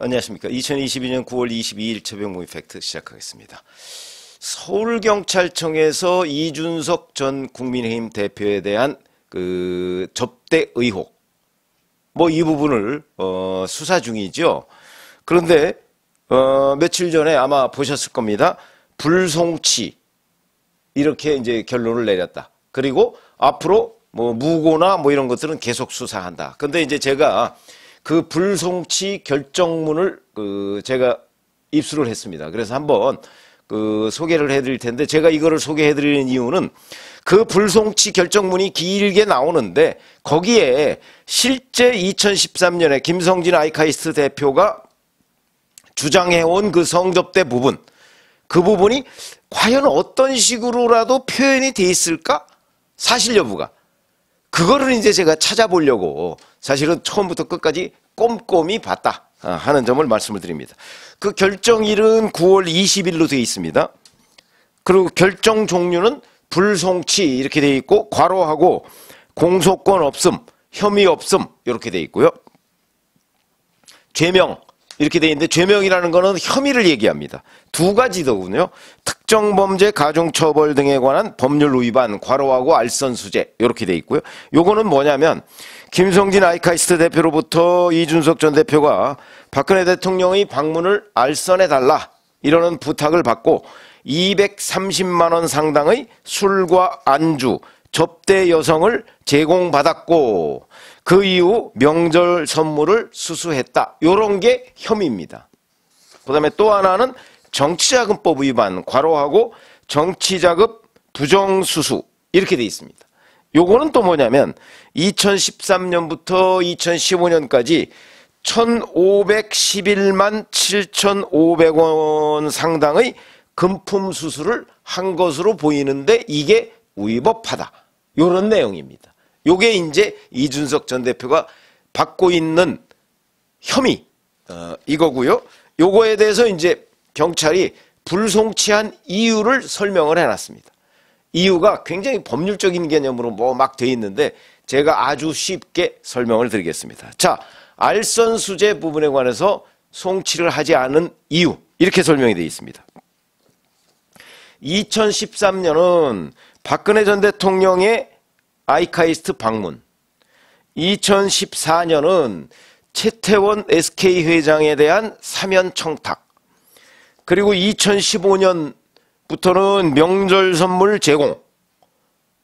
안녕하십니까. 2022년 9월 22일 새벽 모의 팩트 시작하겠습니다. 서울경찰청에서 이준석 전 국민의힘 대표에 대한 접대 의혹, 이 부분을 수사 중이죠. 그런데 며칠 전에 아마 보셨을 겁니다. 불송치 이렇게 이제 결론을 내렸다. 그리고 앞으로 무고나 이런 것들은 계속 수사한다. 근데 이제 제가 그 불송치 결정문을 제가 입수를 했습니다. 그래서 한번 소개를 해드릴 텐데, 제가 이거를 소개해드리는 이유는 그 불송치 결정문이 길게 나오는데 거기에 실제 2013년에 김성진 아이카이스트 대표가 주장해온 그 성접대 부분, 그 부분이 과연 어떤 식으로라도 표현이 돼 있을까? 사실 여부가. 그거를 이제 제가 찾아보려고 사실은 처음부터 끝까지 꼼꼼히 봤다 하는 점을 말씀을 드립니다. 그 결정일은 9월 20일로 되어 있습니다. 그리고 결정 종류는 불송치 이렇게 되어 있고, 괄호하고 공소권 없음, 혐의 없음 이렇게 되어 있고요. 죄명 이렇게 되어 있는데, 죄명이라는 거는 혐의를 얘기합니다. 두 가지더군요. 특정범죄 가중처벌 등에 관한 법률 위반, 괄호하고 알선수재 이렇게 되어 있고요. 요거는 뭐냐면 김성진 아이카이스트 대표로부터 이준석 전 대표가 박근혜 대통령의 방문을 알선해달라 이러는 부탁을 받고 230만 원 상당의 술과 안주, 접대 여성을 제공받았고 그 이후 명절 선물을 수수했다. 요런 게 혐의입니다. 그 다음에 또 하나는 정치자금법 위반, 괄호하고 정치자금 부정수수 이렇게 돼 있습니다. 요거는 또 뭐냐면 2013년부터 2015년까지 1,511만 7,500원 상당의 금품 수수를 한 것으로 보이는데 이게 위법하다. 요런 내용입니다. 요게 이제 이준석 전 대표가 받고 있는 혐의 이거고요. 요거에 대해서 이제 경찰이 불송치한 이유를 설명을 해놨습니다. 이유가 굉장히 법률적인 개념으로 막 돼 있는데 제가 아주 쉽게 설명을 드리겠습니다. 자, 알선수재 부분에 관해서 송치를 하지 않은 이유 이렇게 설명이 되어 있습니다. 2013년은 박근혜 전 대통령의 아이카이스트 방문, 2014년은 최태원 SK 회장에 대한 사면 청탁, 그리고 2015년부터는 명절 선물 제공,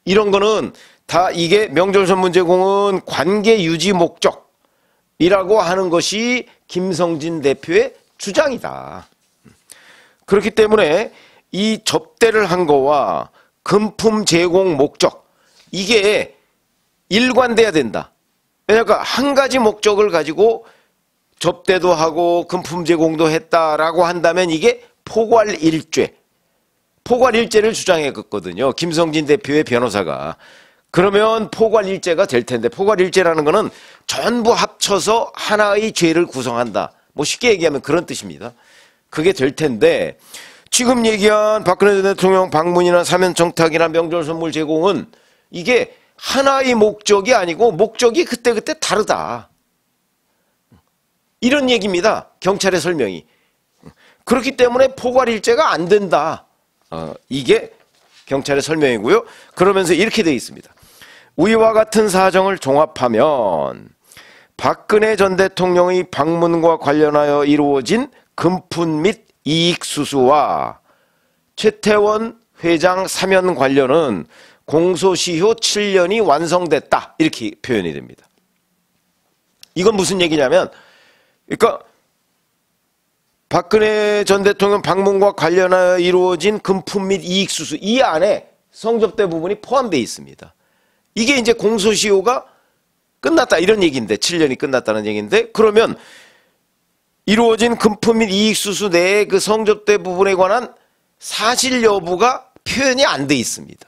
이런 거는 다 이게 명절 선물 제공은 관계 유지 목적이라고 하는 것이 김성진 대표의 주장이다. 그렇기 때문에 이 접대를 한 거와 금품 제공 목적, 이게 일관돼야 된다. 그러니까 한 가지 목적을 가지고 접대도 하고 금품 제공도 했다라고 한다면 이게 포괄일죄, 포괄일죄를 주장했거든요. 김성진 대표의 변호사가. 그러면 포괄일죄가 될 텐데, 포괄일죄라는 거는 전부 합쳐서 하나의 죄를 구성한다. 쉽게 얘기하면 그런 뜻입니다. 그게 될 텐데, 지금 얘기한 박근혜 전 대통령 방문이나 사면 청탁이나 명절 선물 제공은 이게 하나의 목적이 아니고 목적이 그때그때 다르다. 이런 얘기입니다. 경찰의 설명이. 그렇기 때문에 포괄일죄가 안 된다. 이게 경찰의 설명이고요. 그러면서 이렇게 되어 있습니다. 위와 같은 사정을 종합하면 박근혜 전 대통령의 방문과 관련하여 이루어진 금품 및 이익 수수와 최태원 회장 사면 관련은 공소시효 7년이 완성됐다. 이렇게 표현이 됩니다. 이건 무슨 얘기냐면, 그러니까 박근혜 전 대통령 방문과 관련하여 이루어진 금품 및 이익 수수, 이 안에 성접대 부분이 포함되어 있습니다. 이게 이제 공소시효가 끝났다 이런 얘기인데, 7년이 끝났다는 얘기인데, 그러면 이루어진 금품 및 이익 수수 내의 그 성접대 부분에 관한 사실 여부가 표현이 안 돼 있습니다.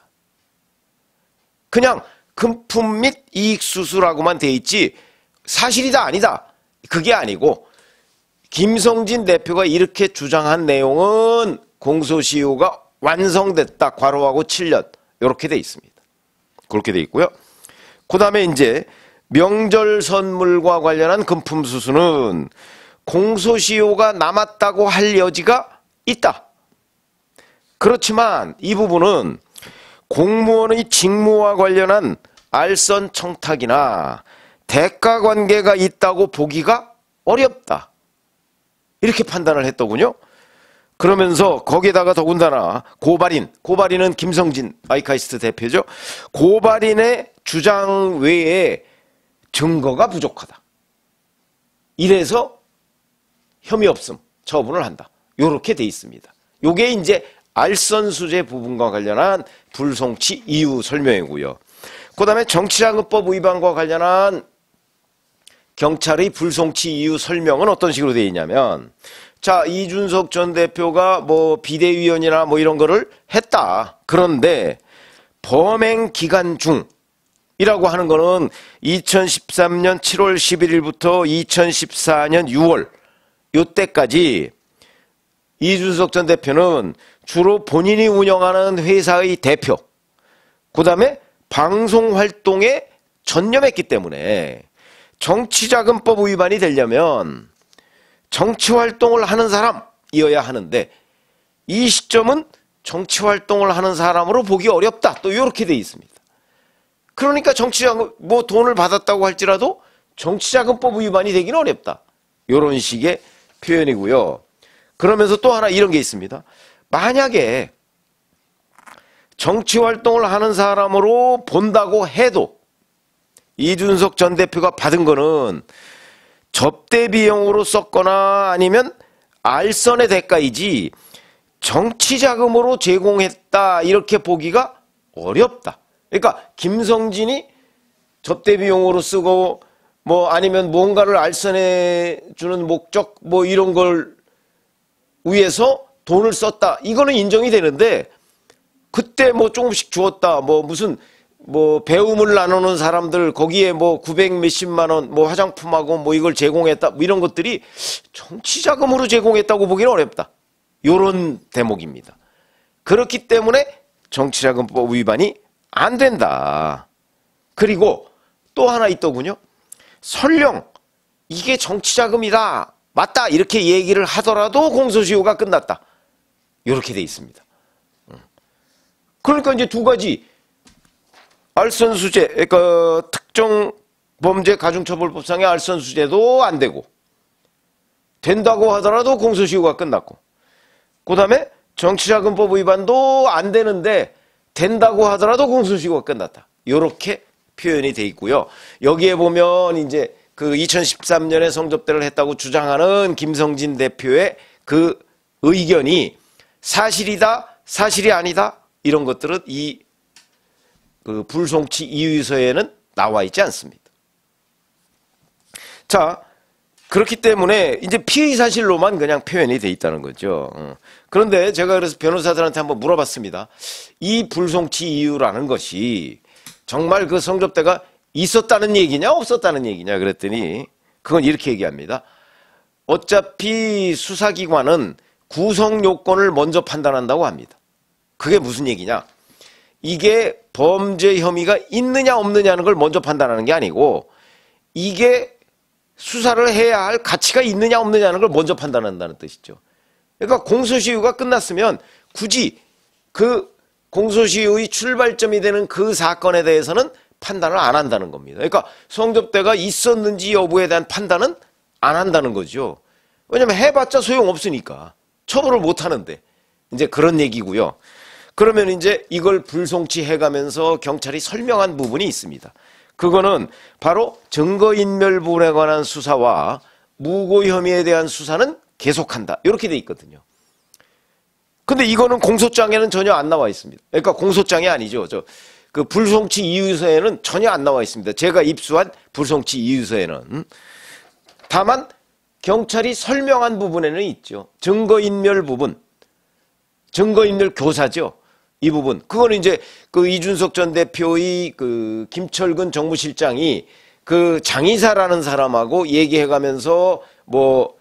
그냥 금품 및 이익 수수라고만 돼 있지 사실이다 아니다 그게 아니고, 김성진 대표가 이렇게 주장한 내용은 공소시효가 완성됐다, 괄호하고 7년 이렇게 돼 있습니다. 그렇게 돼 있고요. 그 다음에 이제 명절 선물과 관련한 금품 수수는 공소시효가 남았다고 할 여지가 있다. 그렇지만 이 부분은 공무원의 직무와 관련한 알선 청탁이나 대가 관계가 있다고 보기가 어렵다. 이렇게 판단을 했더군요. 그러면서 거기에다가 더군다나 고발인은 김성진 아이카이스트 대표죠. 고발인의 주장 외에 증거가 부족하다. 이래서 혐의 없음 처분을 한다. 요렇게 돼 있습니다. 요게 이제 알선수재 부분과 관련한 불송치 이유 설명이고요. 그 다음에 정치자금법 위반과 관련한 경찰의 불송치 이유 설명은 어떤 식으로 되어 있냐면, 자, 이준석 전 대표가 뭐 비대위원이나 뭐 이런 거를 했다. 그런데 범행 기간 중이라고 하는 거는 2013년 7월 11일부터 2014년 6월 요때까지 이준석 전 대표는 주로 본인이 운영하는 회사의 대표, 그 다음에 방송 활동에 전념했기 때문에 정치자금법 위반이 되려면 정치활동을 하는 사람이어야 하는데 이 시점은 정치활동을 하는 사람으로 보기 어렵다. 또 이렇게 돼 있습니다. 그러니까 정치자금, 뭐 돈을 받았다고 할지라도 정치자금법 위반이 되기는 어렵다. 이런 식의 표현이고요. 그러면서 또 하나 이런 게 있습니다. 만약에 정치활동을 하는 사람으로 본다고 해도 이준석 전 대표가 받은 거는 접대 비용으로 썼거나 아니면 알선의 대가이지 정치자금으로 제공했다 이렇게 보기가 어렵다. 그러니까 김성진이 접대 비용으로 쓰고 뭐 아니면 뭔가를 알선해 주는 목적 뭐 이런 걸 위해서 돈을 썼다. 이거는 인정이 되는데 그때 뭐 조금씩 주었다. 뭐 무슨 뭐 배움을 나누는 사람들 거기에 뭐 900 몇십만 원 뭐 화장품하고 뭐 이걸 제공했다. 뭐 이런 것들이 정치자금으로 제공했다고 보기는 어렵다. 요런 대목입니다. 그렇기 때문에 정치자금법 위반이 안 된다. 그리고 또 하나 있더군요. 설령 이게 정치자금이다. 맞다. 이렇게 얘기를 하더라도 공소시효가 끝났다. 이렇게 돼 있습니다. 그러니까 이제 두 가지 알선수재, 그러니까 특정범죄가중처벌법상의 알선수재도 안 되고 된다고 하더라도 공소시효가 끝났고 그 다음에 정치자금법 위반도 안 되는데 된다고 하더라도 공소시효가 끝났다. 이렇게 표현이 돼 있고요. 여기에 보면 이제 그 2013년에 성접대를 했다고 주장하는 김성진 대표의 그 의견이 사실이다, 사실이 아니다 이런 것들은 이 그 불송치 이유서에는 나와 있지 않습니다. 자, 그렇기 때문에 이제 피의 사실로만 그냥 표현이 돼 있다는 거죠. 그런데 제가 그래서 변호사들한테 한번 물어봤습니다. 이 불송치 이유라는 것이 정말 그 성접대가 있었다는 얘기냐 없었다는 얘기냐 그랬더니 그건 이렇게 얘기합니다. 어차피 수사기관은 구성 요건을 먼저 판단한다고 합니다. 그게 무슨 얘기냐? 이게 범죄 혐의가 있느냐 없느냐는 걸 먼저 판단하는 게 아니고 이게 수사를 해야 할 가치가 있느냐 없느냐는 걸 먼저 판단한다는 뜻이죠. 그러니까 공소시효가 끝났으면 굳이 그 공소시효의 출발점이 되는 그 사건에 대해서는 판단을 안 한다는 겁니다. 그러니까 성접대가 있었는지 여부에 대한 판단은 안 한다는 거죠. 왜냐면 해봤자 소용없으니까. 처벌을 못 하는데. 이제 그런 얘기고요. 그러면 이제 이걸 불송치 해가면서 경찰이 설명한 부분이 있습니다. 그거는 바로 증거인멸 부분에 관한 수사와 무고 혐의에 대한 수사는 계속한다. 이렇게 돼 있거든요. 근데 이거는 공소장에는 전혀 안 나와 있습니다. 그러니까 공소장이 아니죠. 그 불송치 이유서에는 전혀 안 나와 있습니다. 제가 입수한 불송치 이유서에는. 다만 경찰이 설명한 부분에는 있죠. 증거인멸 부분. 증거인멸 교사죠. 이 부분. 그거는 이제 그 이준석 전 대표의 그 김철근 정무실장이 그 장의사라는 사람하고 얘기해가면서 뭐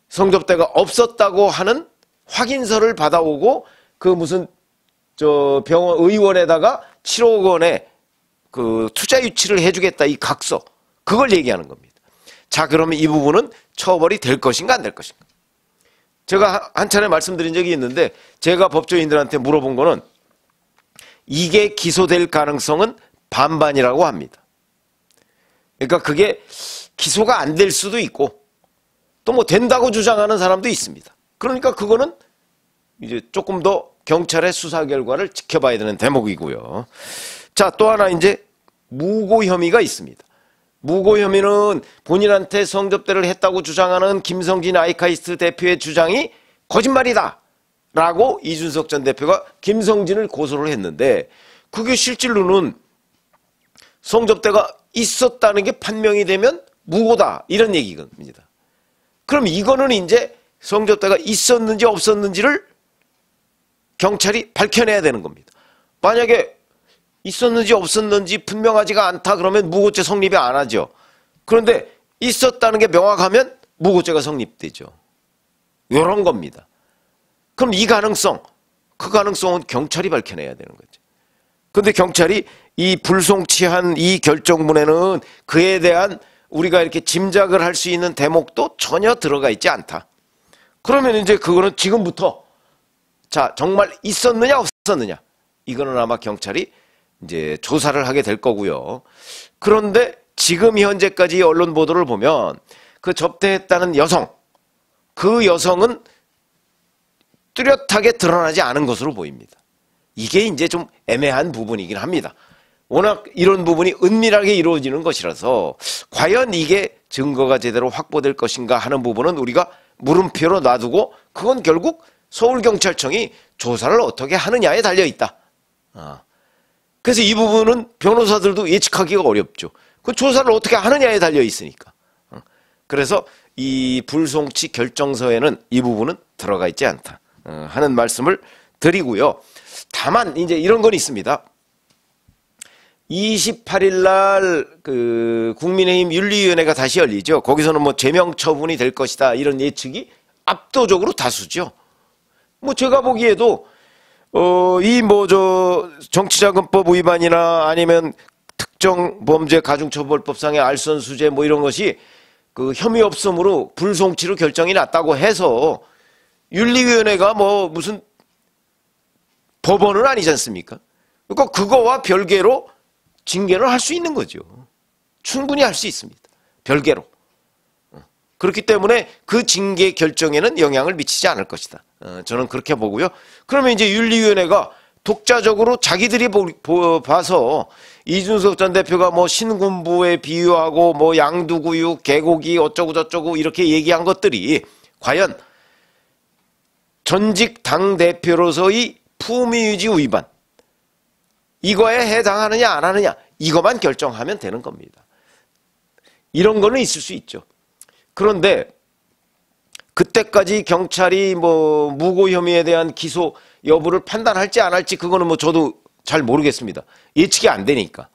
성접대가 없었다고 하는 확인서를 받아오고 그 무슨 저 병원 의원에다가 7억 원의 그 투자 유치를 해주겠다 이 각서. 그걸 얘기하는 겁니다. 자, 그러면 이 부분은 처벌이 될 것인가 안 될 것인가? 제가 한 차례 말씀드린 적이 있는데 제가 법조인들한테 물어본 거는 이게 기소될 가능성은 반반이라고 합니다. 그러니까 그게 기소가 안 될 수도 있고 또 뭐 된다고 주장하는 사람도 있습니다. 그러니까 그거는 이제 조금 더 경찰의 수사 결과를 지켜봐야 되는 대목이고요. 자, 또 하나 이제 무고 혐의가 있습니다. 무고 혐의는 본인한테 성접대를 했다고 주장하는 김성진 아이카이스트 대표의 주장이 거짓말이다 라고 이준석 전 대표가 김성진을 고소를 했는데 그게 실질로는 성접대가 있었다는 게 판명이 되면 무고다 이런 얘기입니다. 그럼 이거는 이제 성접대가 있었는지 없었는지를 경찰이 밝혀내야 되는 겁니다. 만약에 있었는지 없었는지 분명하지가 않다 그러면 무고죄 성립이 안 하죠. 그런데 있었다는 게 명확하면 무고죄가 성립되죠. 이런 겁니다. 그럼 이 가능성, 그 가능성은 경찰이 밝혀내야 되는 거죠. 그런데 경찰이 이 불송치한 이 결정문에는 그에 대한 우리가 이렇게 짐작을 할 수 있는 대목도 전혀 들어가 있지 않다. 그러면 이제 그거는 지금부터 자, 정말 있었느냐 없었느냐 이거는 아마 경찰이 이제 조사를 하게 될 거고요. 그런데 지금 현재까지 언론 보도를 보면 그 접대했다는 여성, 그 여성은 뚜렷하게 드러나지 않은 것으로 보입니다. 이게 이제 좀 애매한 부분이긴 합니다. 워낙 이런 부분이 은밀하게 이루어지는 것이라서 과연 이게 증거가 제대로 확보될 것인가 하는 부분은 우리가 물음표로 놔두고 그건 결국 서울경찰청이 조사를 어떻게 하느냐에 달려있다. 그래서 이 부분은 변호사들도 예측하기가 어렵죠. 그 조사를 어떻게 하느냐에 달려있으니까. 그래서 이 불송치 결정서에는 이 부분은 들어가 있지 않다 하는 말씀을 드리고요. 다만 이제 이런 건 있습니다. 28일 날 그 국민의힘 윤리위원회가 다시 열리죠. 거기서는 뭐 제명 처분이 될 것이다 이런 예측이 압도적으로 다수죠. 뭐 제가 보기에도 이 뭐 저 정치자금법 위반이나 아니면 특정 범죄 가중처벌법상의 알선수재 뭐 이런 것이 그 혐의 없음으로 불송치로 결정이 났다고 해서 윤리위원회가 뭐 무슨 법원은 아니지 않습니까? 그러니까 그거와 별개로 징계를 할 수 있는 거죠. 충분히 할 수 있습니다. 별개로. 그렇기 때문에 그 징계 결정에는 영향을 미치지 않을 것이다. 저는 그렇게 보고요. 그러면 이제 윤리위원회가 독자적으로 자기들이 봐서 이준석 전 대표가 뭐 신군부에 비유하고 뭐 양두구육, 개고기 어쩌고 저쩌고 이렇게 얘기한 것들이 과연 전직 당대표로서의 품위유지 위반 이거에 해당하느냐 안 하느냐 이것만 결정하면 되는 겁니다. 이런 거는 있을 수 있죠. 그런데 그때까지 경찰이 뭐 무고 혐의에 대한 기소 여부를 판단할지 안 할지 그거는 뭐 저도 잘 모르겠습니다. 예측이 안 되니까.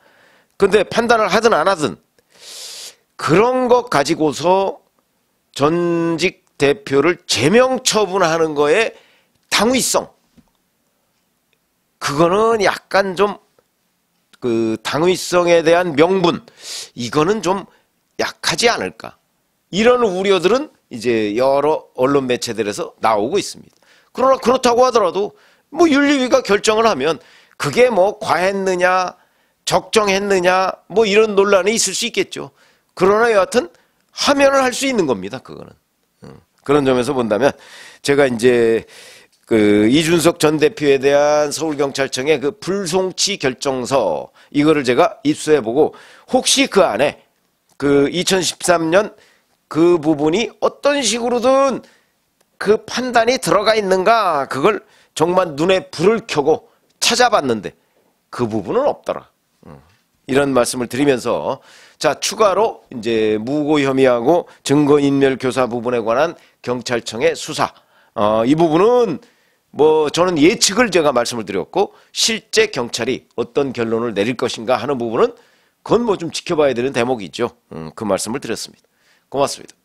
근데 판단을 하든 안 하든 그런 것 가지고서 전직 대표를 제명 처분하는 거에 당위성 그거는 약간 좀 그 당위성에 대한 명분 이거는 좀 약하지 않을까 이런 우려들은 이제 여러 언론 매체들에서 나오고 있습니다. 그러나 그렇다고 하더라도 뭐 윤리위가 결정을 하면 그게 뭐 과했느냐 적정했느냐 뭐 이런 논란이 있을 수 있겠죠. 그러나 여하튼 하면은 할 수 있는 겁니다. 그거는 그런 점에서 본다면 제가 이제 그 이준석 전 대표에 대한 서울경찰청의 그 불송치 결정서 이거를 제가 입수해보고 혹시 그 안에 그 2013년 그 부분이 어떤 식으로든 그 판단이 들어가 있는가 그걸 정말 눈에 불을 켜고 찾아봤는데 그 부분은 없더라. 이런 말씀을 드리면서 자 추가로 이제 무고 혐의하고 증거인멸 교사 부분에 관한 경찰청의 수사 이 부분은 뭐 저는 예측을 제가 말씀을 드렸고 실제 경찰이 어떤 결론을 내릴 것인가 하는 부분은 그건 뭐 좀 지켜봐야 되는 대목이죠. 그 말씀을 드렸습니다. 고맙습니다.